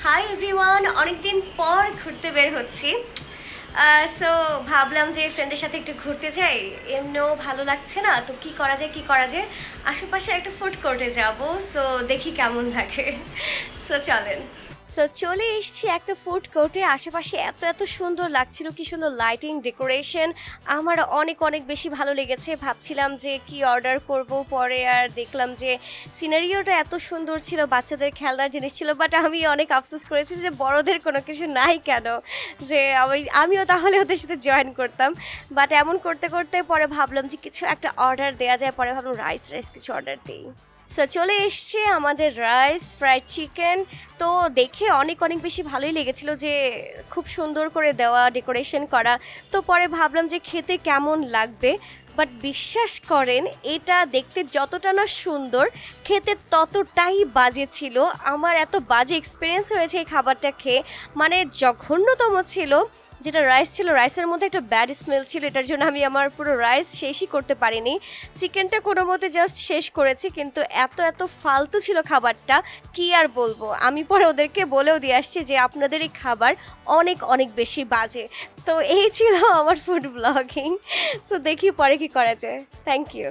Hi everyone, অনেকদিন পর ঘুরতে বের হচ্ছি। সো ভাবলাম যে ফ্রেন্ডের সাথে একটু ঘুরতে যাই, এমনিও ভালো লাগছে না, তো কি করা যায় আশেপাশে একটা ফুড কোর্টে যাব। সো দেখি কেমন লাগে। সো চলেন। সো চলে এসেছি একটা ফুড কোর্টে। আশেপাশে এত এত সুন্দর লাগছিল, কি সুন্দর লাইটিং ডেকোরেশন, আমার অনেক অনেক বেশি ভালো লেগেছে। ভাবছিলাম যে কি অর্ডার করব, পরে আর দেখলাম যে সিনারিওটা এত সুন্দর ছিল, বাচ্চাদের খেলনার জিনিস ছিল, বাট আমি অনেক আফসোস করেছি যে বড়দের কোনো কিছু নাই কেন, যে আমিও তাহলে ওদের সাথে জয়েন করতাম। বাট এমন করতে করতে পরে ভাবলাম যে কিছু একটা অর্ডার দেওয়া যায়, পরে ভাবলাম রাইস রাইস কিছু অর্ডার দিই। সো চলে এসছে আমাদের রাইস ফ্রাইড চিকেন। তো দেখে অনেক অনেক বেশি ভালোই লেগেছিল যে খুব সুন্দর করে দেওয়া, ডেকোরেশন করা। তো পরে ভাবলাম যে খেতে কেমন লাগবে, বাট বিশ্বাস করেন এটা দেখতে যতটা না সুন্দর, খেতে ততটাই বাজে ছিল। আমার এত বাজে এক্সপিরিয়েন্স হয়েছে এই খাবারটা খেয়ে, মানে জঘন্যতম ছিল। যেটা রাইস ছিল, রাইসের মধ্যে একটা ব্যাড স্মেল ছিল, এটার জন্য আমি আমার পুরো রাইস শেষই করতে পারিনি। চিকেনটা কোনো মতে জাস্ট শেষ করেছি, কিন্তু এত এত ফালতু ছিল খাবারটা, কি আর বলবো। আমি পরে ওদেরকে বলেও দিয়ে আসছি যে আপনাদের এই খাবার অনেক অনেক বেশি বাজে। তো এই ছিল আমার ফুড ব্লগিং। সো দেখি পরে কি করা যায়। Thank you.